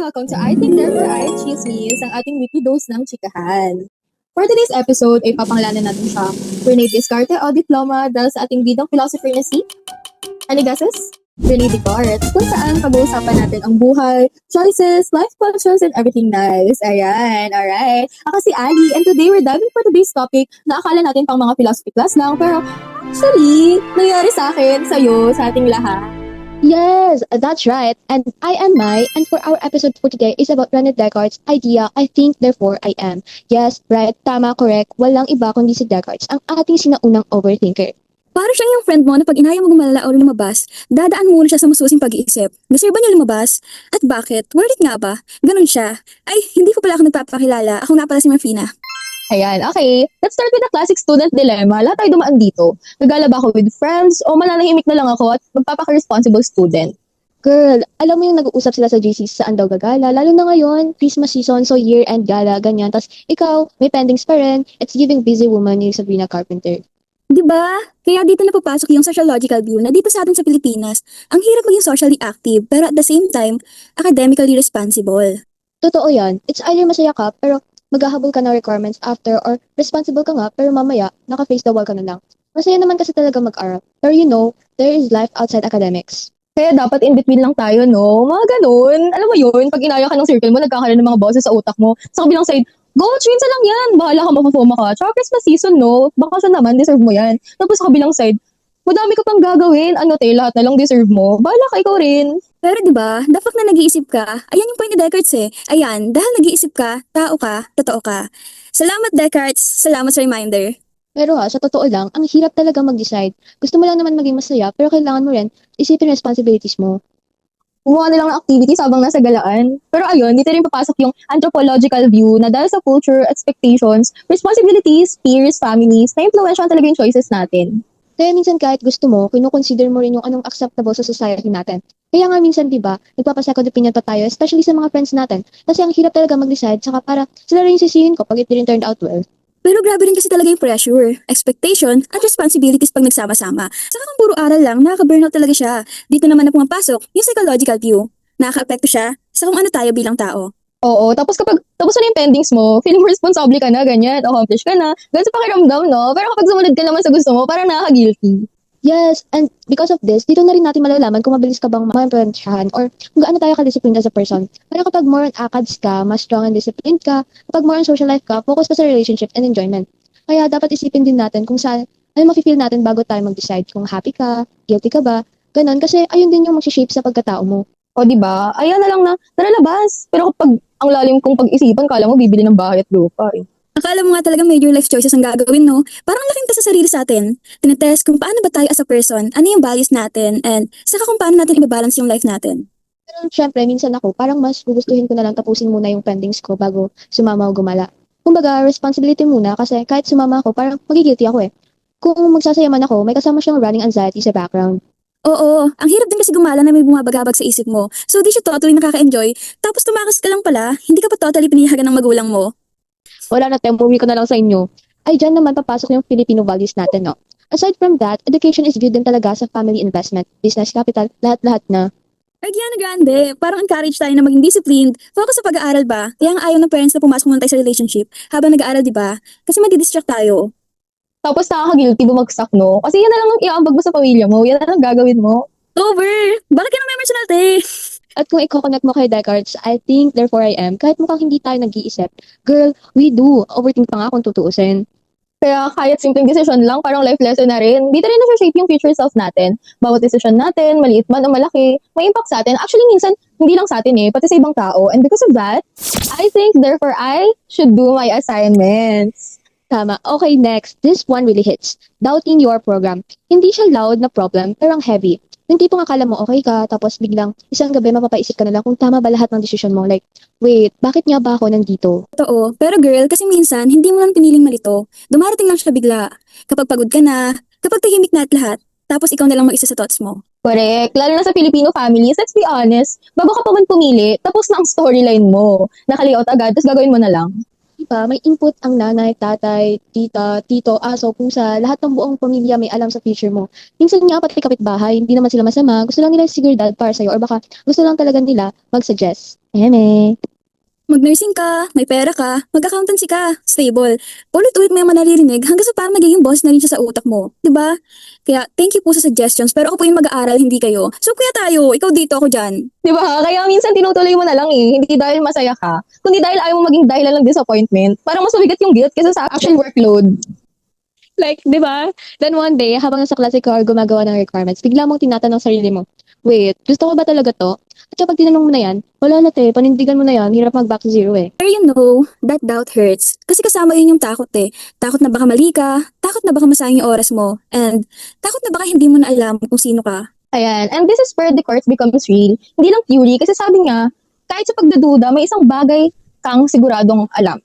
welcome to I Think Therefore I Chismis, ang ating weekly dose ng chikahan. For today's episode, ay papangalanan natin siyang Rene Descartes o Diploma dahil sa ating bidang philosopher na si, any guesses? Rene Descartes, kung saan pag-uusapan natin ang buhay, choices, life questions, and everything nice. Ayan, alright. Ako si Ali, and today we're diving for today's topic na akala natin pang mga philosophy class lang, pero actually, nangyari sa akin, sa'yo, sa ating lahat. Yes, that's right. And I am Mai, and for our episode for today is about René Descartes' idea, I think, therefore I am. Yes, right, tama, correct. Walang iba kundi si Descartes, ang ating sinaunang overthinker. Para siyang yung friend mo na pag inaya mo gumalala o lumabas, dadaan muna siya sa masusing pag-iisip. Deserve ba niya lumabas? At bakit? Worth it nga ba? Ganon siya. Ay, hindi ko pala ako nagpapakilala. Ako nga pala si Marfina. Ayan, okay. Let's start with the classic student dilemma. Lahat tayo dumaan dito. Nagala ba ako with friends o mananahimik na lang ako at magpapaka-responsible student? Girl, alam mo yung nag-uusap sila sa GC saan daw gagala, lalo na ngayon, Christmas season, so year-end gala, ganyan. Tapos ikaw, may pendings pa rin, it's giving busy woman ni Sabrina Carpenter. Diba? Kaya dito na papasok yung sociological view na dito sa atin sa Pilipinas, ang hirap maging socially active pero at the same time, academically responsible. Totoo yan, it's either masaya ka, pero maghahabol ka ng requirements after, or responsible ka nga, pero mamaya, naka-face the wall ka na lang. Masaya naman kasi talaga mag-aral. Pero you know, there is life outside academics. Kaya dapat in between lang tayo, no? Mga ganun. Alam mo yun, pag inaya ka ng circle mo, nagkakaroon ng mga boses sa utak mo. Sa kabilang side, go, twins lang yan. Bahala ka, mapapoma ka. Tsaka Christmas season, no? Bakasyon naman, deserve mo yan. Tapos sa kabilang side, madami ka pang gagawin. Ano, lahat na lang deserve mo. Bahala ka, ikaw rin. Pero diba, dapat na nag-iisip ka, ayan yung point ni Descartes eh. Ayan, dahil nag-iisip ka, tao ka, totoo ka. Salamat Descartes, salamat sa reminder. Pero sa totoo lang, ang hirap talaga mag-decide. Gusto mo lang naman maging masaya, pero kailangan mo rin isipin responsibilities mo. Gumawa na lang ng activities habang nasa galaan. Pero ayun, dito rin papasok yung anthropological view na dahil sa culture, expectations, responsibilities, peers, families, na-influensyan talaga yung choices natin. Kaya minsan kahit gusto mo, kinukonsider mo rin yung anong acceptable sa society natin. Kaya nga minsan, di ba, nagpapasecond opinion pa tayo, especially sa mga friends natin. Kasi ang hirap talaga mag-decide, saka para sila rin yung sisihin ko pag it didn't turn out well. Pero grabe rin kasi talaga yung pressure, expectation, at responsibilities pag nagsama-sama. Saka kung puro aral lang, nakaka-burnout talaga siya. Dito naman na pumapasok yung psychological view. Nakaka-apekto siya sa kung ano tayo bilang tao. Oo, tapos kapag tapos na yung pendings mo, feeling mo responsable ka na, ganyan, accomplish ka na, ganun sa pakiramdam, no? Pero kapag sumunod ka naman sa gusto mo, parang nakaka-guilty. Yes, and because of this, dito na rin natin malalaman kung mabilis ka bang ma-influensyahan or kung gaano tayo ka-disciplined as a person. Pero kapag more on ACADS ka, mas strong and disciplined ka, kapag more on social life ka, focus pa sa relationship and enjoyment. Kaya dapat isipin din natin kung saan, ano mafe-feel natin bago tayo mag-decide kung happy ka, guilty ka ba, ganun. Kasi ayun din yung mag-shape sa pagkatao mo. O di ba? Ayan na lang na, nalalabas. Pero kapag ang lalim kong pag-isipan, kala mo bibili ng bahay at lupa eh. Akala mo nga talaga major life choices ang gagawin, no? Parang laking test sa sarili sa atin. Tinetest kung paano ba tayo as a person, ano yung values natin, and saka kung paano natin ibabalance yung life natin. Pero syempre, minsan ako, parang mas gugustuhin ko na lang tapusin muna yung pendings ko bago sumama o gumala. Kumbaga, responsibility muna kasi kahit sumama ako, parang magigilty ako eh. Kung magsasaya man ako, may kasama siyang running anxiety sa background. Oo, ang hirap din kasi gumala na may bumabagabag sa isip mo. So di siya totally nakaka-enjoy, tapos tumakas ka lang pala, hindi ka pa totally pinihagan ng magulang mo. Wala na, temporary ko na lang sa inyo. Ay, dyan naman papasok yung Filipino values natin, no? Aside from that, education is viewed din talaga sa family investment, business capital, lahat-lahat na. Ariana Grande, parang encourage tayo na maging disciplined, focus sa pag-aaral ba? Kaya nga ayaw ng parents na pumasok muna tayo sa relationship habang nag-aaral, di ba? Kasi madidistract tayo. Tapos nakaka-guilty bumagsak, no? Kasi yan na lang ang iaambag mo sa pamilya mo, yan na lang gagawin mo. Over! Bakit ka naman emotional, te? At kung i-connect mo kay Descartes, I think, therefore I am, kahit mukhang hindi tayo nag-iisip, girl, we do. Overthink pa nga kung tutuusin. Kaya kahit simpleng decision lang, parang life lesson na rin, dito rin na-shape yung future self natin. Bawat decision natin, maliit man o malaki, may impact sa atin. Actually, minsan, hindi lang sa atin eh, pati sa ibang tao. And because of that, I think, therefore, I should do my assignments. Tama. Okay, next. This one really hits. Doubting your program. Hindi siya loud na problem, pero ang heavy. Yung tipong akala mo okay ka, tapos biglang isang gabi mapapaisip ka na lang kung tama ba lahat ng desisyon mo. Like, wait, bakit nga ba ako nandito? Totoo, pero girl, kasi minsan, hindi mo lang piniling malito. Dumarating lang siya bigla. Kapag pagod ka na, kapag tahimik na at lahat, tapos ikaw na lang mag-isa sa thoughts mo. Correct. Lalo na sa Filipino families, let's be honest, bago ka pa man pumili, tapos na ang storyline mo. Naka-layout agad, tapos gagawin mo na lang. Diba, may input ang nanay, tatay, tita, tito, aso, pusa, lahat ng buong pamilya may alam sa future mo. Minsan nga pati kapitbahay, hindi naman sila masama, gusto lang nila seguridad para sa'yo or baka gusto lang talaga nila mag-suggest. Eme. Mag-nursing ka, may pera ka, mag-accountancy ka, stable. Ulit-ulit mo yung manaririnig hanggang sa parang nagiging boss na rin siya sa utak mo. 'Di ba? Kaya thank you po sa suggestions pero ako po yung mag-aaral, hindi kayo. So kuya tayo, ikaw dito, ako dyan. Di ba? Kaya minsan tinutuloy mo na lang eh. Hindi dahil masaya ka, kundi dahil ayaw mo maging dahilan ng disappointment. Parang mas mabigat yung guilt kaysa sa actual workload. Like, di ba? Then one day, habang nasa klase ka or gumagawa ng requirements, bigla mong tinatanong sarili mo, wait, gusto ko ba talaga to? At saka pag tinanong mo na yan, wala na te, panindigan mo na yan, hirap mag-back to zero eh. Pero you know, that doubt hurts. Kasi kasama yun yung takot eh. Takot na baka mali ka, takot na baka masayang yung oras mo, and takot na baka hindi mo na alam kung sino ka. Ayan. And this is where the course becomes real. Hindi lang theory. Kasi sabi nga, kahit sa pagdududa, may isang bagay kang siguradong alam.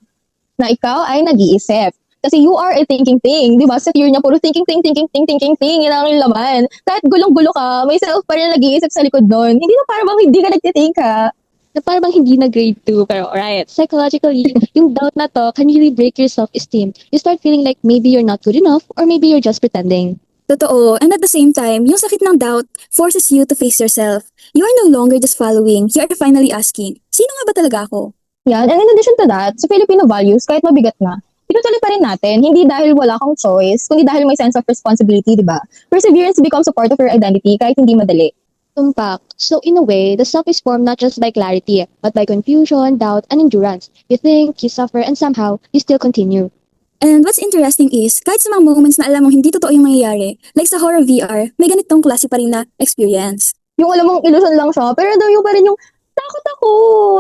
Na ikaw ay nag-iisip. Kasi you are a thinking thing. Di ba? Sa theory niya, puro thinking thing. Yan ang laman. Kahit gulong-gulo ka, may self pa rin na nag-iisip sa likod nun. Hindi na parang bang hindi ka nagtithink ka. Na parang bang hindi na grade 2, pero alright, psychologically, yung doubt na to can really break your self-esteem. You start feeling like maybe you're not good enough or maybe you're just pretending. Totoo, and at the same time, yung sakit ng doubt forces you to face yourself. You are no longer just following, you are finally asking, sino nga ba talaga ako? Yan. And in addition to that, sa Filipino values, kahit mabigat na, tinutuloy pa rin natin, hindi dahil wala kang choice, kundi dahil may sense of responsibility, di ba? Perseverance becomes a part of your identity kahit hindi madali. Tumpak. So in a way, the self is formed not just by clarity, but by confusion, doubt, and endurance. You think, you suffer, and somehow, you still continue. And what's interesting is, kahit sa mga moments na alam mong hindi totoo yung nangyayari, like sa horror VR, may ganitong klase pa rin na experience. Yung alam mong illusion lang siya, pero daw yung pa rin yung takot ako,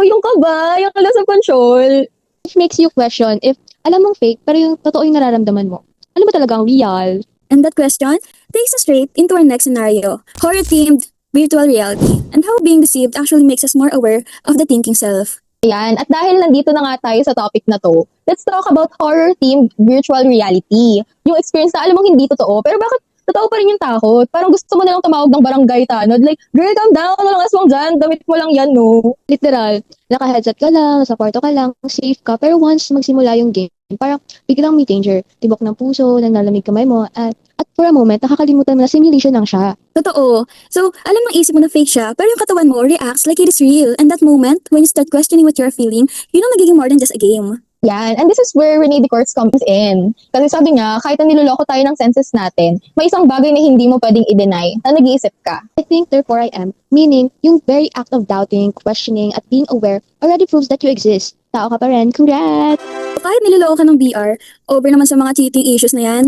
yung kaba, yung loss of control. Which makes you question if alam mong fake, pero yung totoo yung nararamdaman mo. Ano ba talagang real? And that question takes us straight into our next scenario, horror-themed virtual reality, and how being deceived actually makes us more aware of the thinking self. Ayan, at dahil nandito na nga tayo sa topic na to, let's talk about horror-themed virtual reality. Yung experience na alam mong hindi totoo, pero bakit totoo pa rin yung takot? Parang gusto mo na lang tumawag ng barangay tanod, like, girl, calm down, walang aswang dyan, damit mo lang yan, no? Literal, naka-headset ka lang, sa kwarto ka lang, safe ka, pero once magsimula yung game, parang biglang may danger, tibok ng puso, naglalamig kamay mo, at for a moment, nakakalimutan mo na simulation lang siya. Totoo. So, alam ng isip mo na fake siya, pero yung katawan mo reacts like it is real. And that moment, when you start questioning what you're feeling, yun ang nagiging more than just a game. Yan, and this is where Rene Descartes comes in. Kasi sabi niya, kahit na niloloko tayo ng senses natin, may isang bagay na hindi mo pwedeng i-deny, na nag-iisip ka. I think therefore I am, meaning yung very act of doubting, questioning, at being aware already proves that you exist. Tao ka pa rin, congrats! Kahit niloloko ka ng VR, over naman sa mga cheating issues na yan.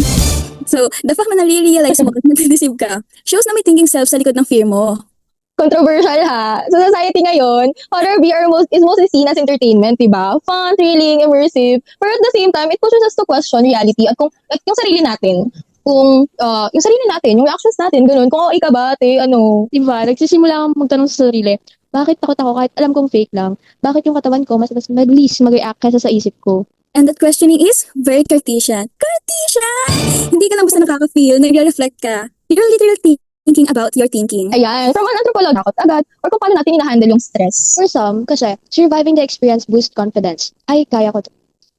So, the fact na nare-realize mo na nag-deceive ka, shows na may thinking self sa likod ng fear mo. Controversial ha. Sa society ngayon, horror VR is mostly seen as entertainment, diba? Fun, thrilling, immersive. But at the same time, it pushes us to question reality at yung sarili natin. Yung sarili natin, yung reactions natin, ganun. Kung okay ka ba, ano. Diba, nagsisimula kang magtanong sa sarili, bakit takot ako kahit alam kong fake lang? Bakit yung katawan ko mas mabilis mag-react kaysa sa isip ko? And that questioning is very Cartesian. Cartesian! Hindi ka lang basta nakaka-feel, nagre-reflect ka. You're literally thinking about your thinking. Ayan, from an anthropolog, takot agad. Or kung paano natin ina-handle yung stress. For some, kasi surviving the experience boosts confidence. Ay, kaya ko to.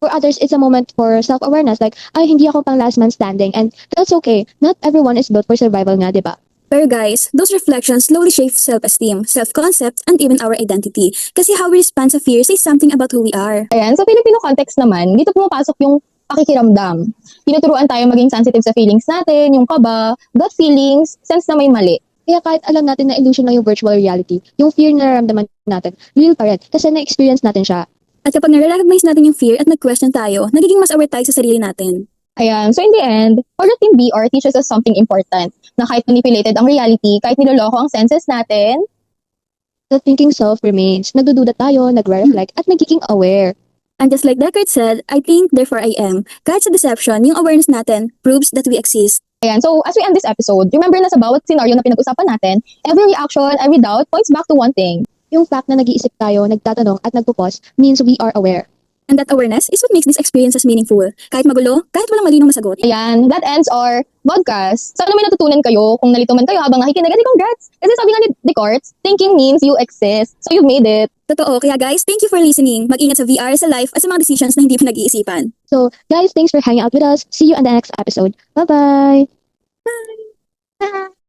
For others, it's a moment for self-awareness, like, ay, hindi ako pang last man standing, and that's okay. Not everyone is built for survival nga, diba? Pero guys, those reflections slowly shape self-esteem, self-concept, and even our identity. Kasi how we respond sa fear says something about who we are. Ayan, sa Filipino context naman, dito pumapasok yung pakikiramdam. Tinuturuan tayo maging sensitive sa feelings natin, yung kaba, gut feelings, sense na may mali. Kaya kahit alam natin na illusion lang yung virtual reality, yung fear na nararamdaman natin, real pa rin, kasi na-experience natin siya. At kapag nare-recognize natin yung fear at nag-question tayo, nagiging mas aware tayo sa sarili natin. Ayan, so in the end, horror team VR teaches us something important, na kahit manipulated ang reality, kahit niloloko ang senses natin, The thinking self remains. Nagdududa tayo, nagre-reflect, at nagiging aware. And just like Descartes said, I think, therefore I am. Kahit sa deception, yung awareness natin proves that we exist. ayan, so as we end this episode, remember na sa bawat scenario na pinag-usapan natin, every reaction, every doubt points back to one thing. Yung fact na nag-iisip tayo, nagtatanong, at nagpo-pause means we are aware. And that awareness is what makes these experiences meaningful. Kahit magulo, kahit walang malinong masagot. Ayan, that ends our podcast. Sana may natutunan kayo. Kung nalito man kayo habang nakikinig, edi congrats! Kasi sabi nga ni Descartes, thinking means you exist. So you've made it. Totoo, kaya guys, thank you for listening. Mag-ingat sa VR, sa life, at sa mga decisions na hindi mo nag-iisipan. So, guys, thanks for hanging out with us. See you on the next episode. Bye-bye! Bye!